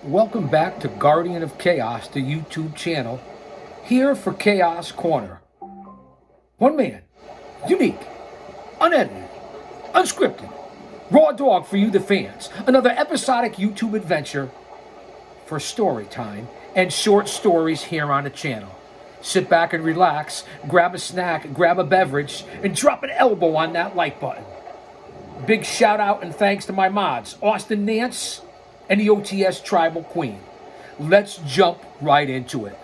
Welcome back to Guardian of Chaos, the YouTube channel. Here for Chaos Corner. One man, unique, unedited, unscripted, raw dog for you, the fans. Another episodic YouTube adventure for story time and short stories here on the channel. Sit back and relax, grab a snack, grab a beverage, and drop an elbow on that like button. Big shout out and thanks to my mods, Austin Nance and the OTS Tribal Queen. Let's jump right into it.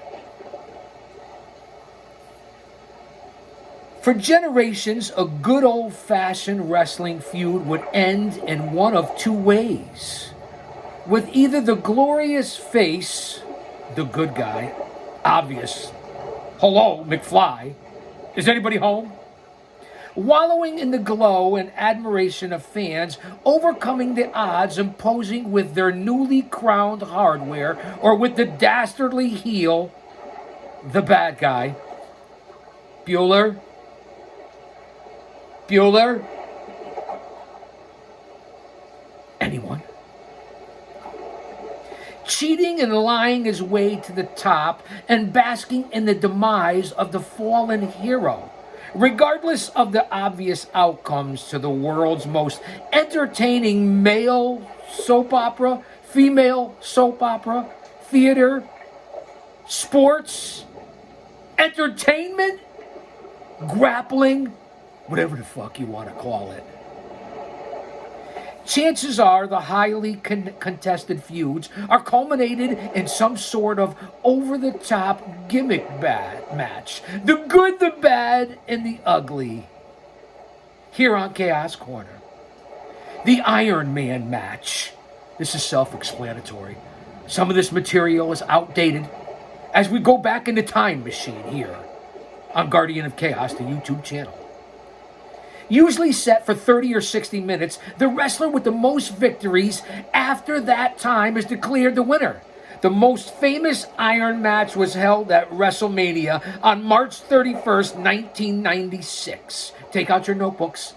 For generations, a good old-fashioned wrestling feud would end in one of two ways. With either the glorious face, the good guy, obvious, hello, McFly, is anybody home? Wallowing in the glow and admiration of fans, overcoming the odds and posing with their newly crowned hardware, or with the dastardly heel, the bad guy. Bueller? Anyone? Cheating and lying his way to the top and basking in the demise of the fallen hero. Regardless of the obvious outcomes to the world's most entertaining male soap opera, female soap opera, theater, sports, entertainment, grappling, whatever the fuck you want to call it. Chances are the highly contested feuds are culminated in some sort of over-the-top gimmick match. The good, the bad, and the ugly. Here on Chaos Corner. The Iron Man match. This is self-explanatory. Some of this material is outdated as we go back in the time machine here on Guardian of Chaos, the YouTube channel. Usually set for 30 or 60 minutes, the wrestler with the most victories after that time is declared the winner. The most famous Iron match was held at WrestleMania on March 31st, 1996. Take out your notebooks,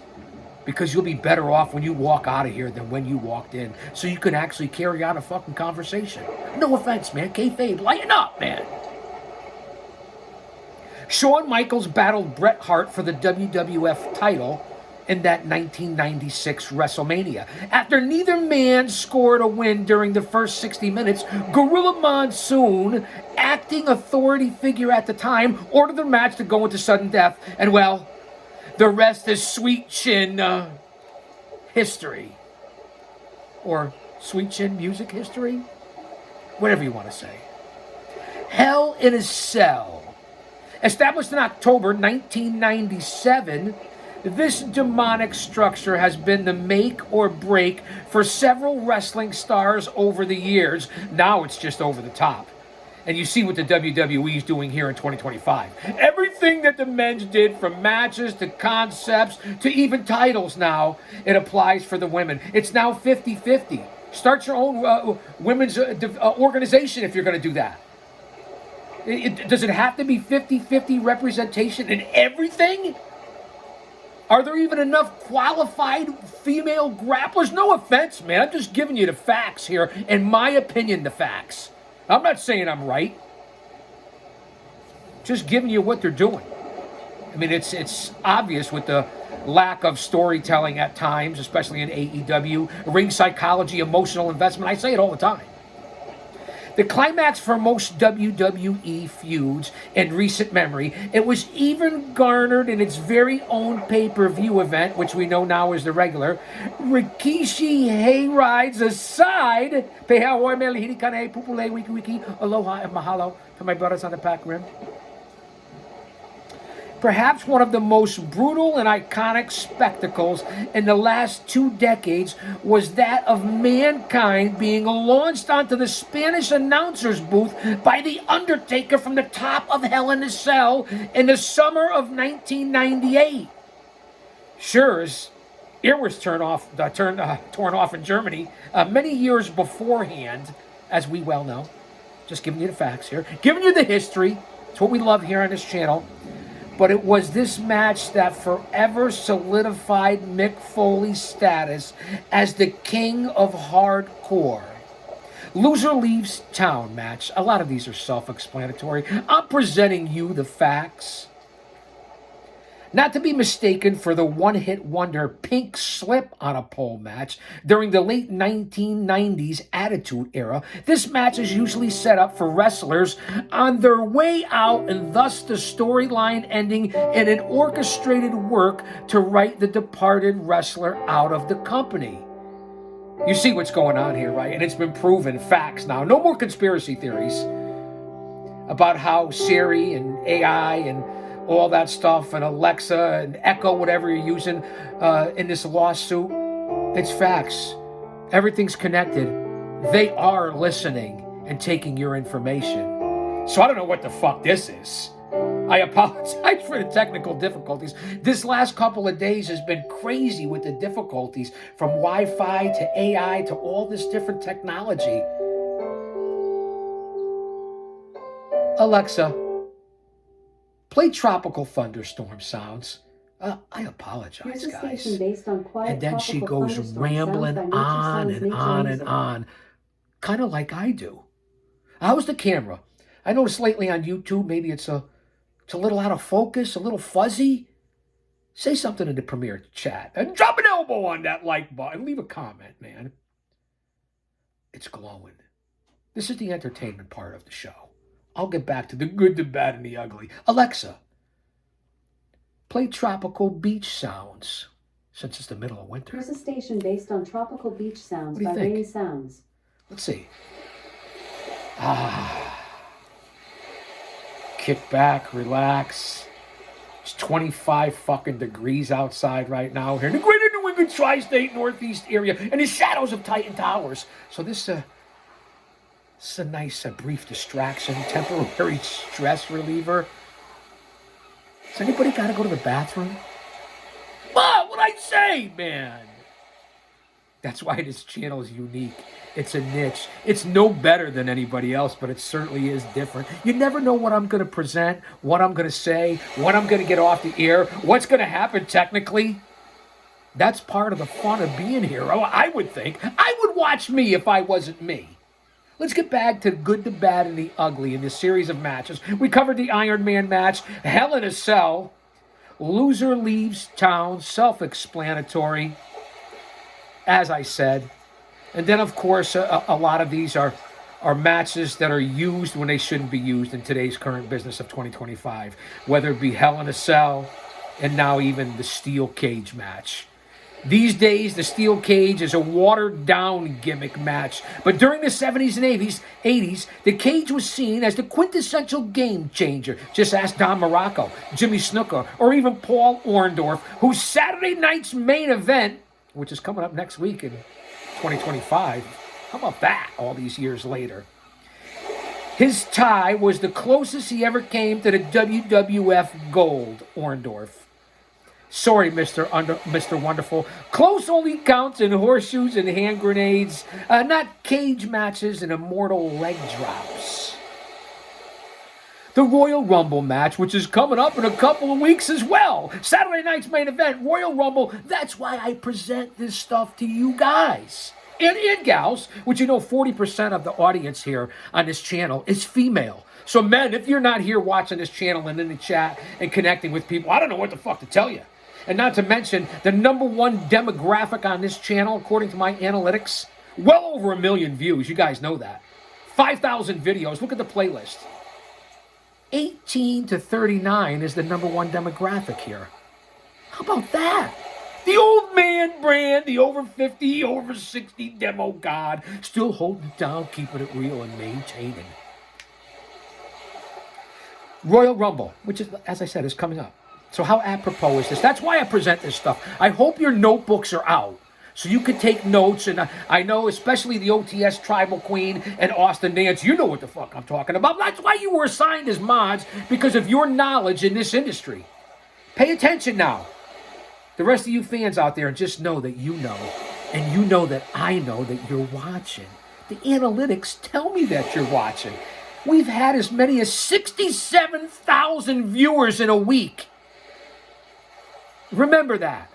because you'll be better off when you walk out of here than when you walked in, so you can actually carry on a fucking conversation. No offense, man. Kayfabe, lighten up, man. Shawn Michaels battled Bret Hart for the WWF title in that 1996 WrestleMania. After neither man scored a win during the first 60 minutes, Gorilla Monsoon, acting authority figure at the time, ordered the match to go into sudden death. And well, the rest is sweet chin history. Or sweet chin music history? Whatever you want to say. Hell in a Cell. Established in October 1997, this demonic structure has been the make or break for several wrestling stars over the years. Now it's just over the top. And you see what the WWE is doing here in 2025. Everything that the men's did, from matches to concepts to even titles now, it applies for the women. It's now 50-50. Start your own women's organization if you're going to do that. Does it have to be 50-50 representation in everything? Are there even enough qualified female grapplers? No offense, man. I'm just giving you the facts here. In my opinion, the facts. I'm not saying I'm right. Just giving you what they're doing. I mean, it's obvious with the lack of storytelling at times, especially in AEW, ring psychology, emotional investment. I say it all the time. The climax for most WWE feuds in recent memory, it was even garnered in its very own pay-per-view event, which we know now is the regular. Rikishi hayrides aside, aloha and mahalo to my brothers on the Pac Rim. Perhaps one of the most brutal and iconic spectacles in the last 2 decades was that of Mankind being launched onto the Spanish announcer's booth by The Undertaker from the top of Hell in a Cell in the summer of 1998. Sure, his ear was torn off in Germany many years beforehand, as we well know. Just giving you the facts here. Giving you the history. It's what we love here on this channel. But it was this match that forever solidified Mick Foley's status as the king of hardcore. Loser leaves town match. A lot of these are self-explanatory. I'm presenting you the facts. Not to be mistaken for the one-hit wonder Pink Slip on a pole match during the late 1990s Attitude Era, this match is usually set up for wrestlers on their way out, and thus the storyline ending in an orchestrated work to write the departed wrestler out of the company. You see what's going on here, right? And it's been proven, facts now. No more conspiracy theories about how Siri and AI and all that stuff and Alexa and Echo, whatever you're using in this lawsuit. It's facts. Everything's connected. They are listening and taking your information. So I don't know what the fuck this is. I apologize for the technical difficulties. This last couple of days has been crazy with the difficulties, from Wi-Fi to AI to all this different technology. Alexa, play Tropical Thunderstorm sounds. I apologize, guys. And then she goes rambling on and on and on, kind of like I do. How's the camera? I noticed lately on YouTube, maybe it's a little out of focus, a little fuzzy. Say something in the Premiere chat. And drop an elbow on that like button. Leave a comment, man. It's glowing. This is the entertainment part of the show. I'll get back to the good, the bad, and the ugly. Alexa, play Tropical Beach Sounds, since it's the middle of winter. Here's a station based on tropical beach sounds by Rainy Sounds. Let's see. Kick back, relax. It's 25 fucking degrees outside right now here in the greater New England tri-state northeast area in the shadows of Titan Towers. So this is a nice brief distraction, temporary stress reliever. Has anybody got to go to the bathroom? What would I say, man? That's why this channel is unique. It's a niche. It's no better than anybody else, but it certainly is different. You never know what I'm going to present, what I'm going to say, what I'm going to get off the air, what's going to happen technically. That's part of the fun of being here. I would think. I would watch me if I wasn't me. Let's get back to good, the bad, and the ugly in this series of matches. We covered the Iron Man match, Hell in a Cell, loser leaves town, self-explanatory, as I said. And then, of course, a lot of these are matches that are used when they shouldn't be used in today's current business of 2025, whether it be Hell in a Cell and now even the Steel Cage match. These days, the Steel Cage is a watered-down gimmick match. But during the 70s and 80s, the cage was seen as the quintessential game changer. Just ask Don Morocco, Jimmy Snuka, or even Paul Orndorff, whose Saturday night's main event, which is coming up next week in 2025. How about that, all these years later? His tie was the closest he ever came to the WWF Gold, Orndorff. Sorry, Mr. Wonderful. Close only counts in horseshoes and hand grenades, not cage matches and immortal leg drops. The Royal Rumble match, which is coming up in a couple of weeks as well. Saturday night's main event, Royal Rumble. That's why I present this stuff to you guys. And gals, which 40% of the audience here on this channel is female. So men, if you're not here watching this channel and in the chat and connecting with people, I don't know what the fuck to tell you. And not to mention, the number one demographic on this channel, according to my analytics, well over 1 million views. You guys know that. 5,000 videos. Look at the playlist. 18 to 39 is the number one demographic here. How about that? The old man brand, the over 50, over 60 demo god, still holding it down, keeping it real and maintaining. Royal Rumble, which is, as I said, is coming up. So how apropos is this? That's why I present this stuff. I hope your notebooks are out so you can take notes. And I know especially the OTS Tribal Queen and Austin Nance, you know what the fuck I'm talking about. That's why you were assigned as mods, because of your knowledge in this industry. Pay attention now. The rest of you fans out there, just know that you know. And you know that I know that you're watching. The analytics tell me that you're watching. We've had as many as 67,000 viewers in a week. Remember that.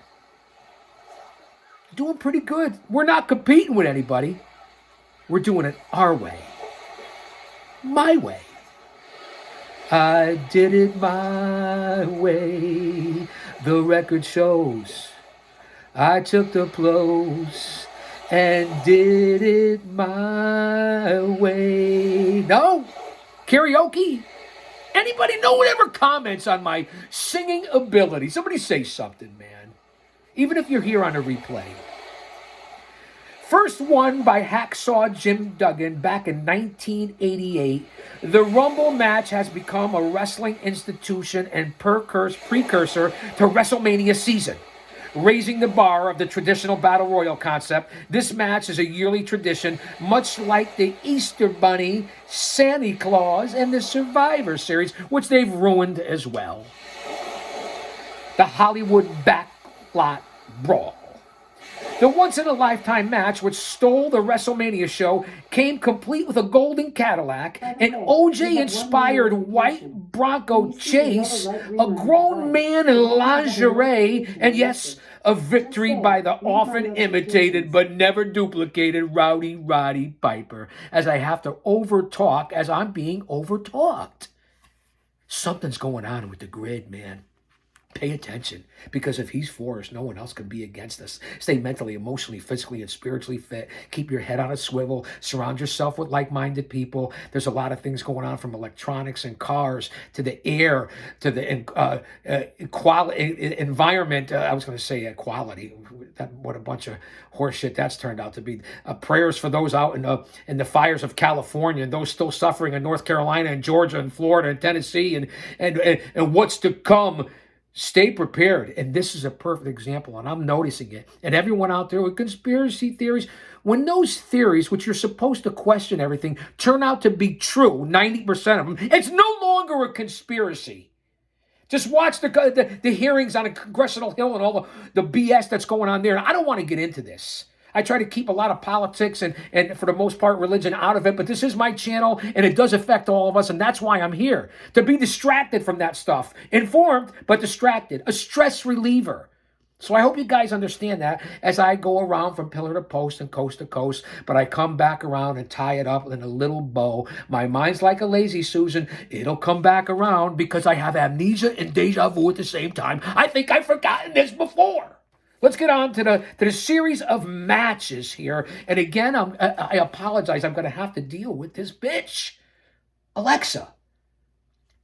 Doing pretty good. We're not competing with anybody. We're doing it our way. My way. I did it my way. The record shows. I took the blows and did it my way. No? Karaoke? Anybody, no one ever comments on my singing ability. Somebody say something, man. Even if you're here on a replay. First won by Hacksaw Jim Duggan back in 1988, the Rumble match has become a wrestling institution and precursor to WrestleMania season. Raising the bar of the traditional Battle Royal concept, this match is a yearly tradition, much like the Easter Bunny, Santa Claus, and the Survivor Series, which they've ruined as well. The Hollywood Backlot Brawl. The once-in-a-lifetime match, which stole the WrestleMania show, came complete with a golden Cadillac, an OJ-inspired white Bronco chase, a grown man in lingerie, and yes, a victory by the often imitated but never duplicated Rowdy Roddy Piper, as I have to overtalk as I'm being overtalked. Something's going on with the grid, man. Pay attention, because if he's for us, no one else can be against us. Stay mentally, emotionally, physically, and spiritually fit. Keep your head on a swivel. Surround yourself with like-minded people. There's a lot of things going on, from electronics and cars to the air to the environment. I was going to say equality. What a bunch of horseshit that's turned out to be. Prayers for those out in the fires of California and those still suffering in North Carolina and Georgia and Florida and Tennessee and what's to come. Stay prepared. And this is a perfect example, and I'm noticing it. And everyone out there with conspiracy theories, when those theories, which you're supposed to question everything, turn out to be true, 90% of them, it's no longer a conspiracy. Just watch the hearings on a Congressional Hill and all the BS that's going on there. I don't want to get into this. I try to keep a lot of politics and for the most part, religion out of it. But this is my channel, and it does affect all of us. And that's why I'm here, to be distracted from that stuff. Informed, but distracted. A stress reliever. So I hope you guys understand that as I go around from pillar to post and coast to coast. But I come back around and tie it up in a little bow. My mind's like a lazy Susan. It'll come back around because I have amnesia and deja vu at the same time. I think I've forgotten this before. Let's get on to the series of matches here. And again, I apologize. I'm going to have to deal with this bitch. Alexa,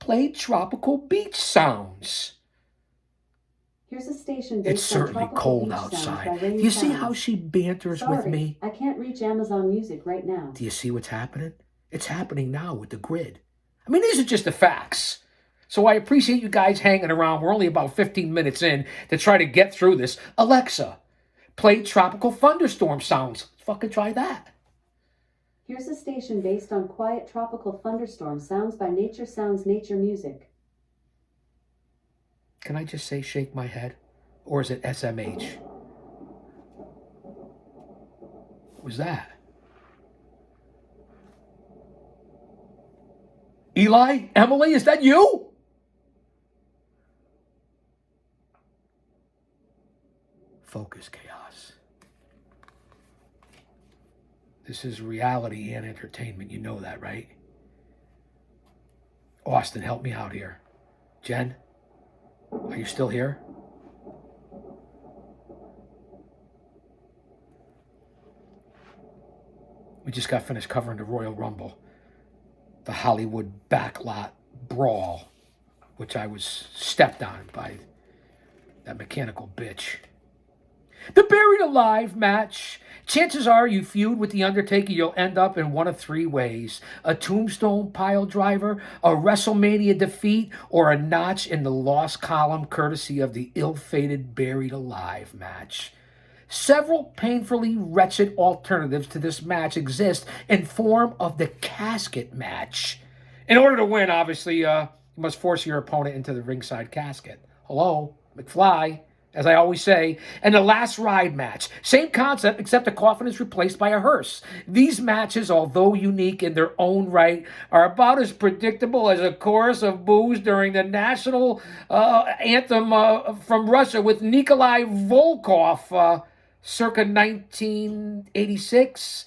play Tropical Beach Sounds. Here's a station It's certainly cold outside. Do you see how she banters with me? I can't reach Amazon Music right now. Do you see what's happening? It's happening now with the grid. I mean, these are just the facts. So I appreciate you guys hanging around. We're only about 15 minutes in to try to get through this. Alexa, play Tropical Thunderstorm Sounds. Let's fucking try that. Here's a station based on quiet tropical thunderstorm sounds by Nature Sounds Nature Music. Can I just say shake my head? Or is it SMH? What was that? Eli? Emily, is that you? Focus, chaos. This is reality and entertainment. You know that, right? Austin, help me out here. Jen, are you still here? We just got finished covering the Royal Rumble, the Hollywood Backlot Brawl, which I was stepped on by that mechanical bitch. The Buried Alive match. Chances are you feud with The Undertaker, you'll end up in one of three ways. A tombstone pile driver, a WrestleMania defeat, or a notch in the loss column courtesy of the ill-fated Buried Alive match. Several painfully wretched alternatives to this match exist in form of the casket match. In order to win, obviously, you must force your opponent into the ringside casket. Hello, McFly, as I always say. And the last ride match. Same concept, except the coffin is replaced by a hearse. These matches, although unique in their own right, are about as predictable as a chorus of boos during the national anthem from Russia with Nikolai Volkov. circa 1986.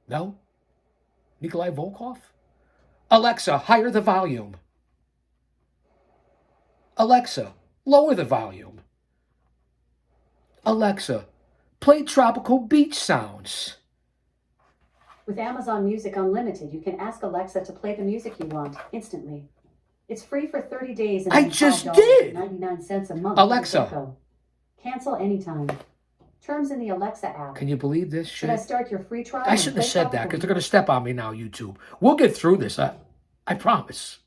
No? Nikolai Volkov? Alexa, higher the volume. Alexa, lower the volume. Alexa, play tropical beach sounds. With Amazon Music Unlimited, you can ask Alexa to play the music you want instantly. It's free for 30 days and I just did. $5.99 a month. Alexa. Cancel anytime. Terms in the Alexa app. Can you believe this shit? Should I start your free trial? I shouldn't have said that because they're going to step on me now, YouTube. We'll get through this. I promise.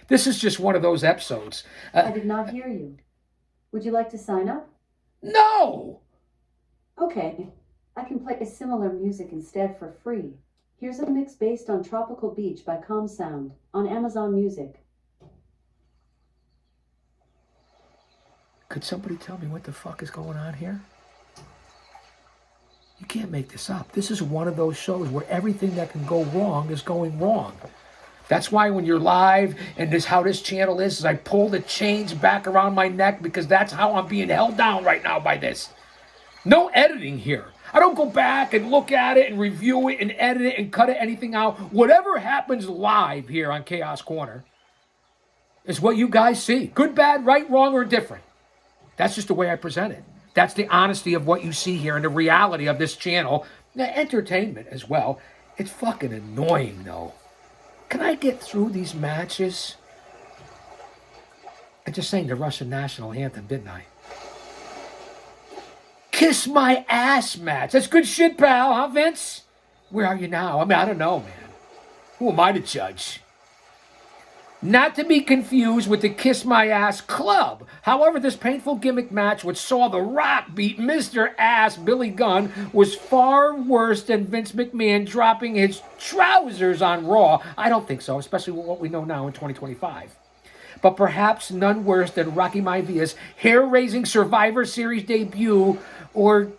This is just one of those episodes. I did not hear you. Would you like to sign up? No! Okay. I can play similar music instead for free. Here's a mix based on Tropical Beach by Calm Sound on Amazon Music. Could somebody tell me what the fuck is going on here? You can't make this up. This is one of those shows where everything that can go wrong is going wrong. That's why when you're live and this how this channel is I pull the chains back around my neck because that's how I'm being held down right now by this. No editing here. I don't go back and look at it and review it and edit it and cut anything out. Whatever happens live here on Chaos Corner is what you guys see. Good, bad, right, wrong, or different. That's just the way I present it. That's the honesty of what you see here and the reality of this channel. The entertainment as well. It's fucking annoying, though. Can I get through these matches? I just sang the Russian national anthem, didn't I? Kiss my ass match. That's good shit, pal, huh, Vince? Where are you now? I mean, I don't know, man. Who am I to judge? Not to be confused with the Kiss My Ass Club. However, this painful gimmick match, which saw The Rock beat Mr. Ass Billy Gunn, was far worse than Vince McMahon dropping his trousers on Raw. I don't think so, especially with what we know now in 2025. But perhaps none worse than Rocky Maivia's hair-raising Survivor Series debut or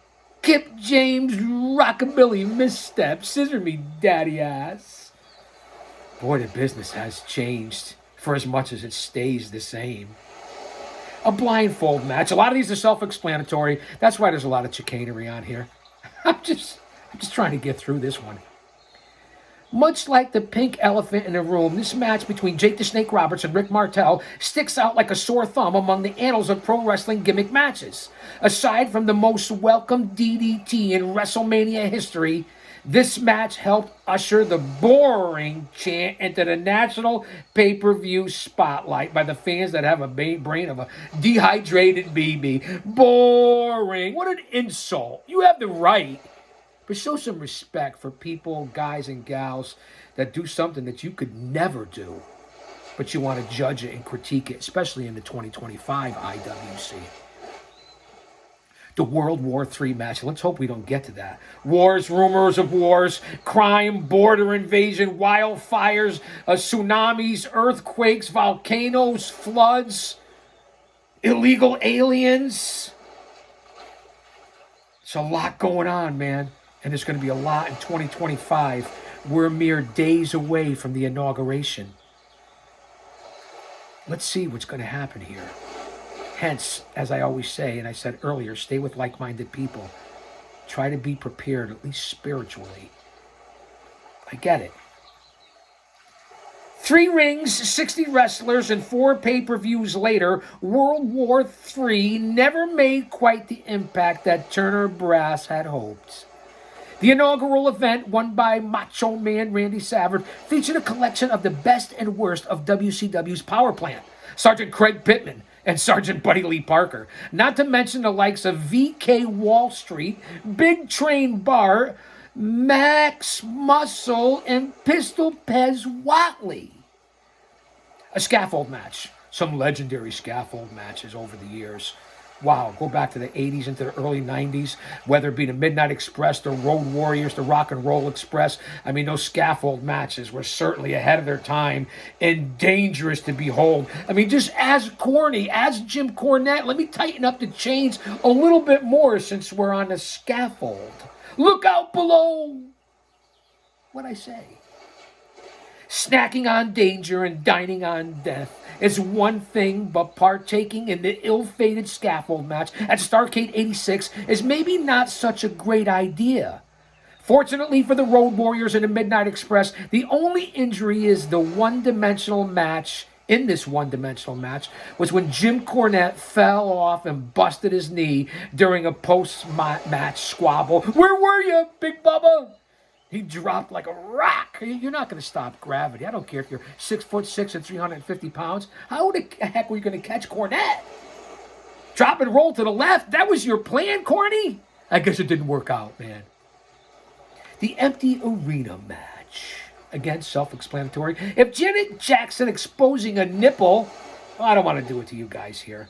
Kip James' rockabilly misstep. Scissor me, daddy ass. Boy, the business has changed for as much as it stays the same. A blindfold match. A lot of these are self-explanatory. That's why there's a lot of chicanery on here. I'm just trying to get through this one. Much like the pink elephant in the room, this match between Jake the Snake Roberts and Rick Martel sticks out like a sore thumb among the annals of pro wrestling gimmick matches. Aside from the most welcome DDT in WrestleMania history, this match helped usher the boring chant into the national pay-per-view spotlight by the fans that have a brain of a dehydrated baby. Boring. What an insult. You have the right. But show some respect for people, guys and gals, that do something that you could never do. But you want to judge it and critique it, especially in the 2025 IWC. The World War III match. Let's hope we don't get to that. Wars, rumors of wars, crime, border invasion, wildfires, tsunamis, earthquakes, volcanoes, floods, illegal aliens. It's a lot going on, man. And there's going to be a lot in 2025. We're mere days away from the inauguration. Let's see what's going to happen here. Hence, as I always say, and I said earlier, stay with like-minded people. Try to be prepared, at least spiritually. I get it. 3 rings, 60 wrestlers, and 4 pay-per-views later, World War III never made quite the impact that Turner Brass had hoped. The inaugural event, won by Macho Man Randy Savage, featured a collection of the best and worst of WCW's power plant. Sergeant Craig Pittman and Sergeant Buddy Lee Parker. Not to mention the likes of VK Wall Street, Big Train Bart, Max Muscle, and Pistol Pez Watley. A scaffold match. Some legendary scaffold matches over the years. Wow, go back to the 80s into the early 90s, whether it be the Midnight Express, the Road Warriors, the Rock and Roll Express. I mean, those scaffold matches were certainly ahead of their time and dangerous to behold. I mean, just as corny, as Jim Cornette, let me tighten up the chains a little bit more since we're on the scaffold. Look out below. What'd I say? Snacking on danger and dining on death is one thing, but partaking in the ill-fated scaffold match at Starrcade 86 is maybe not such a great idea. Fortunately for the Road Warriors and the Midnight Express, the only injury is the one-dimensional match. In this one-dimensional match was when Jim Cornette fell off and busted his knee during a post-match squabble. Where were you, Big Bubba? He dropped like a rock. You're not going to stop gravity. I don't care if you're 6'6" and 350 pounds. How the heck were you going to catch Cornette? Drop and roll to the left? That was your plan, Corny? I guess it didn't work out, man. The empty arena match. Again, self-explanatory. If Janet Jackson exposing a nipple, well, I don't want to do it to you guys here,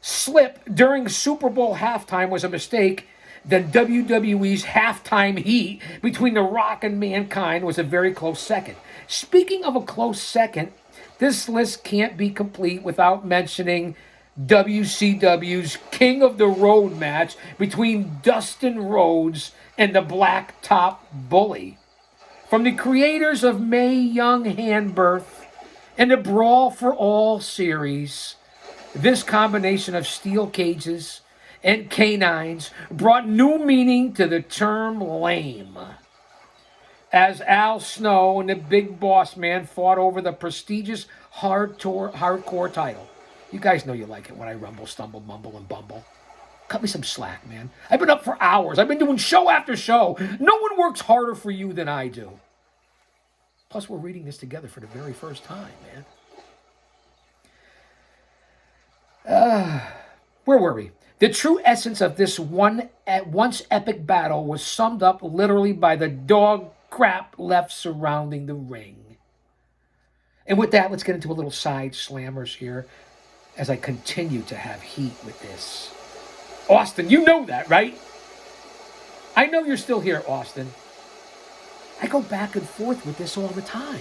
slip during Super Bowl halftime was a mistake, then WWE's halftime heat between The Rock and Mankind was a very close second. Speaking of a close second, this list can't be complete without mentioning WCW's King of the Road match between Dustin Rhodes and the Blacktop Bully. From the creators of Mae Young Handbirth and the Brawl for All series, this combination of steel cages and canines brought new meaning to the term lame. As Al Snow and the Big Boss Man fought over the prestigious hardcore title. You guys know you like it when I rumble, stumble, mumble, and bumble. Cut me some slack, man. I've been up for hours. I've been doing show after show. No one works harder for you than I do. Plus, we're reading this together for the very first time, man. Where were we? The true essence of this once epic battle was summed up literally by the dog crap left surrounding the ring. And with that, let's get into a little side slammers here as I continue to have heat with this. Austin, you know that, right? I know you're still here, Austin. I go back and forth with this all the time.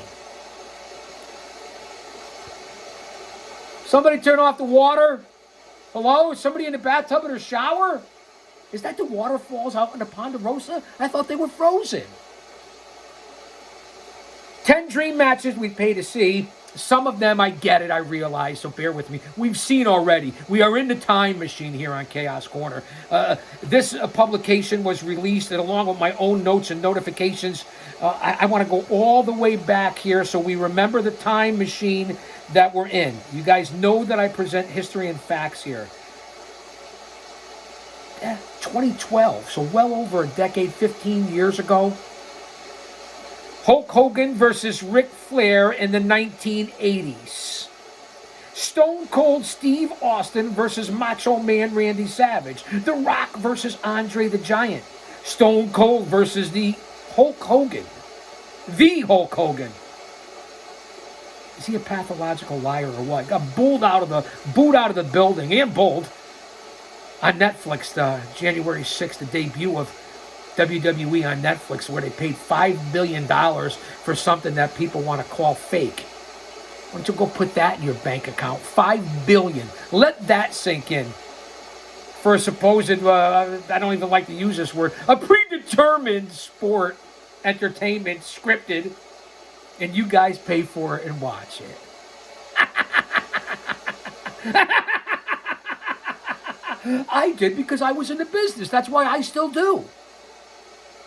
Somebody turn off the water? Hello? Is somebody in the bathtub or shower? Is that the waterfalls out in the Ponderosa? I thought they were frozen. 10 dream matches we pay to see. Some of them I get it, I realize, so bear with me. We've seen already. We are in the time machine here on Chaos Corner. This publication was released, and along with my own notes and notifications, I want to go all the way back here so we remember the time machine that we're in. You guys know that I present history and facts here. 2012, so well over a decade, 15 years ago. Hulk Hogan versus Ric Flair in the 1980s. Stone Cold Steve Austin versus Macho Man Randy Savage. The Rock versus Andre the Giant. Stone Cold versus the Hulk Hogan. The Hulk Hogan. Is he a pathological liar or what? Got booed out of the building and bulled on Netflix January 6th, the debut of WWE on Netflix, where they paid $5 billion for something that people want to call fake. Why don't you go put that in your bank account? $5 billion. Let that sink in. For a supposed, I don't even like to use this word, a predetermined sport, entertainment, scripted, and you guys pay for it and watch it. I did because I was in the business. That's why I still do.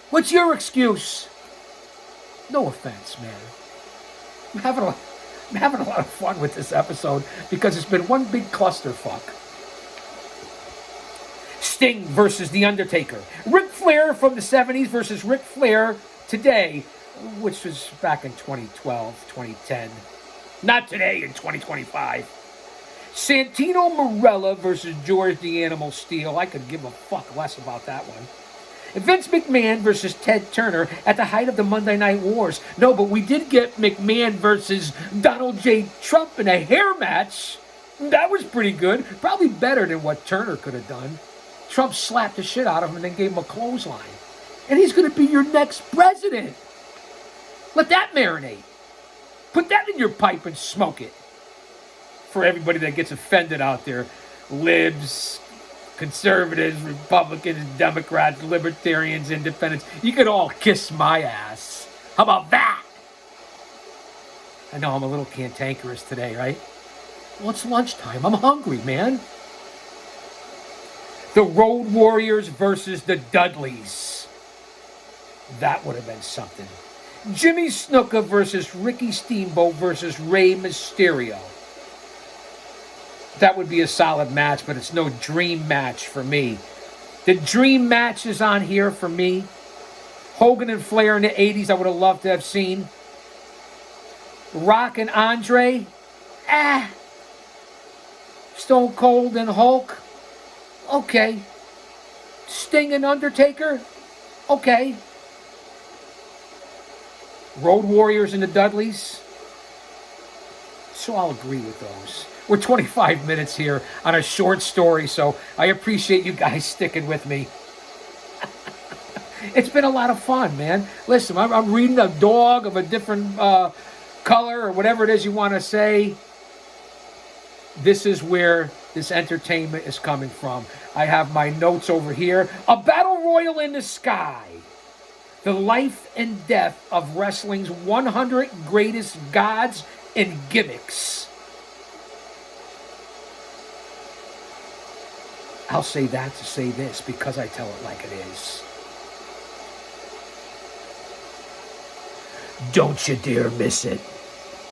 What's your excuse? No offense, man. I'm having a lot of fun with this episode because it's been one big clusterfuck. Sting versus The Undertaker. Ric Flair from the 70s versus Ric Flair today, which was back in 2012, 2010. Not today in 2025. Santino Marella versus George the Animal Steele. I could give a fuck less about that one. Vince McMahon versus Ted Turner at the height of the Monday Night Wars. No, but we did get McMahon versus Donald J. Trump in a hair match. That was pretty good. Probably better than what Turner could have done. Trump slapped the shit out of him and then gave him a clothesline. And he's going to be your next president. Let that marinate. Put that in your pipe and smoke it. For everybody that gets offended out there. Libs, Conservatives, Republicans, Democrats, Libertarians, Independents. You could all kiss my ass. How about that? I know I'm a little cantankerous today, right? Well, it's lunchtime. I'm hungry, man. The Road Warriors versus the Dudleys. That would have been something. Jimmy Snuka versus Ricky Steamboat versus Rey Mysterio. That would be a solid match, but it's no dream match for me. The dream match is on here for me. Hogan and Flair in the 80s, I would have loved to have seen. Rock and Andre, Stone Cold and Hulk, okay. Sting and Undertaker, okay. Road Warriors and the Dudleys, so I'll agree with those. We're 25 minutes here on a short story, so I appreciate you guys sticking with me. It's been a lot of fun, man. Listen, I'm reading a dog of a different color or whatever it is you want to say. This is where this entertainment is coming from. I have my notes over here. A battle royal in the sky. The life and death of wrestling's 100 greatest gods and gimmicks. I'll say that to say this because I tell it like it is. Don't you dare miss it.